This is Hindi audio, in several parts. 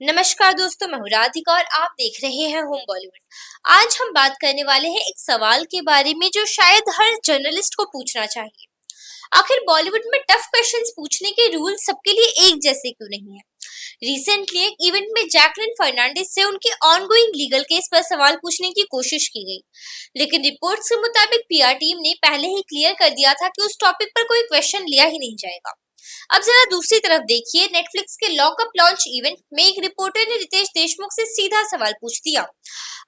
नमस्कार दोस्तों, मैं हूँ राधिका और आप देख रहे हैं होम बॉलीवुड। आज हम बात करने वाले हैं एक सवाल के बारे में जो शायद हर जर्नलिस्ट को पूछना चाहिए। आखिर बॉलीवुड में टफ क्वेश्चंस पूछने के रूल सबके लिए एक जैसे क्यों नहीं है? रिसेंटली एक इवेंट में जैकलिन फर्नांडिस से उनके ऑनगोइंग लीगल केस पर सवाल पूछने की कोशिश की गई, लेकिन रिपोर्ट्स के मुताबिक पीआर टीम ने पहले ही क्लियर कर दिया था कि उस टॉपिक पर कोई क्वेश्चन लिया ही नहीं जाएगा। अब जरा दूसरी तरफ देखिए, नेटफ्लिक्स के लॉकअप लॉन्च इवेंट में एक रिपोर्टर ने रितेश देशमुख से सीधा सवाल पूछ दिया,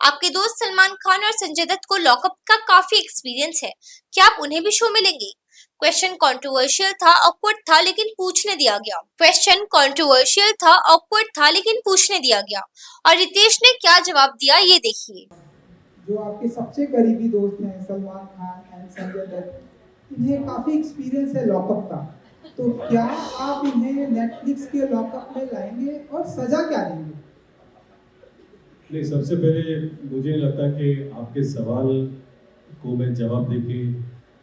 आपके दोस्त सलमान खान और संजय दत्त को लॉकअप का काफी एक्सपीरियंस है, क्या आप उन्हें भी शो में लेंगे? क्वेश्चन कंट्रोवर्शियल था, ऑकवर्ड था, लेकिन पूछने दिया गया। और रितेश ने क्या जवाब दिया, ये देखिए। जो आपके सबसे करीबी दोस्त हैं सलमान खान एंड संजय दत्त, इन्हें काफ़ी एक्सपीरियंस है लॉकअप का, तो क्या आप इन्हें नेटफ्लिक्स के लॉकअप में लाएंगे और सजा क्या देंगे? नहीं, सबसे पहले मुझे नहीं लगता कि आपके सवाल को मैं जवाब देके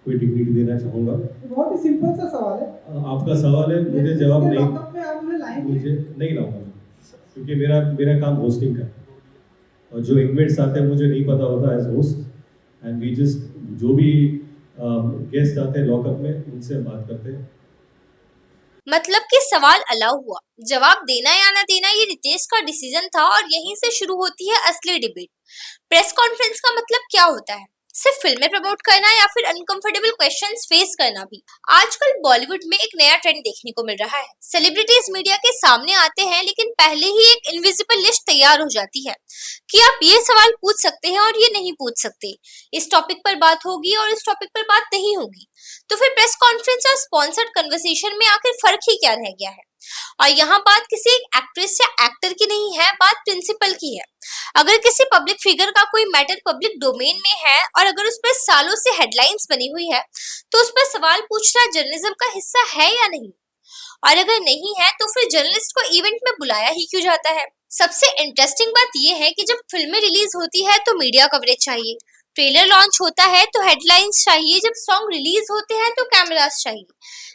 कोई डिग्निटी देना चाहूँगा। बहुत ही सिंपल सा सवाल है। आपका सवाल है, मुझे जवाब नहीं, लॉकअप में आप उन्हें लाएंगे? मुझे नहीं लाऊंगा, क्योंकि मेरा काम होस्टिंग का है और जो इन्वेट्स आते हैं मुझे नहीं पता होता as host, and we just जो भी गेस्ट आते हैं लॉकअप में उनसे हम बात करते हैं। मतलब कि सवाल अलाउ हुआ, जवाब देना या ना देना ये रितेश का डिसीजन था और यहीं से शुरू होती है असली डिबेट। प्रेस कॉन्फ्रेंस का मतलब क्या होता है? सिर्फ फिल्में प्रमोट करना या फिर अनकंफर्टेबल क्वेश्चंस फेस करना भी? आजकल बॉलीवुड में एक नया ट्रेंड देखने को मिल रहा है। सेलिब्रिटीज मीडिया के सामने आते हैं, लेकिन पहले ही एक इनविजिबल लिस्ट तैयार हो जाती है कि आप ये सवाल पूछ सकते हैं और ये नहीं पूछ सकते, इस टॉपिक पर बात होगी और इस टॉपिक पर बात नहीं होगी। तो फिर प्रेस कॉन्फ्रेंस और स्पॉन्सर्ड कन्वर्सेशन में आखिर फर्क ही क्या रह गया है? और यहाँ बात किसी एक एक्ट्रेस या एक्टर की नहीं है, बात प्रिंसिपल की है। अगर किसी पब्लिक फिगर का कोई मैटर पब्लिक डोमेन में है और अगर उस पर सालों से हेडलाइंस बनी हुई है, तो उस पर सवाल पूछना जर्नलिज्म का हिस्सा है या नहीं? और अगर नहीं है, तो फिर जर्नलिस्ट को इवेंट में बुलाया ही क्यों जाता है? सबसे इंटरेस्टिंग बात यह है कि जब फिल्में रिलीज होती है तो मीडिया कवरेज चाहिए, ट्रेलर लॉन्च होता है तो हेडलाइंस चाहिए, जब सॉन्ग रिलीज होते हैं तो कैमरास चाहिए,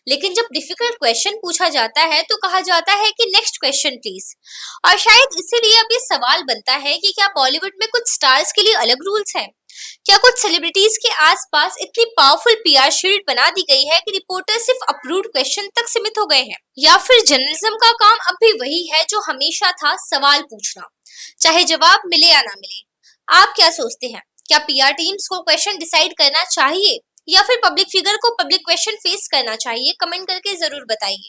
लेकिन जब डिफिकल्ट क्वेश्चन पूछा जाता है तो कहा जाता है कि नेक्स्ट क्वेश्चन प्लीज। और शायद इसीलिए अब ये सवाल बनता है कि क्या बॉलीवुड में कुछ स्टार्स के लिए अलग रूल्स हैं? क्या कुछ सेलिब्रिटीज के आसपास इतनी पावरफुल पीआर शील्ड बना दी गई है कि रिपोर्टर सिर्फ अप्रूव्ड क्वेश्चन तक सीमित हो गए हैं? या फिर जर्नलिज्म का काम अब भी वही है जो हमेशा था, सवाल पूछना, चाहे जवाब मिले या ना मिले? आप क्या सोचते हैं? क्या पीआर टीम्स को क्वेश्चन डिसाइड करना चाहिए या फिर पब्लिक फिगर को पब्लिक क्वेश्चन फेस करना चाहिए? कमेंट करके जरूर बताइए।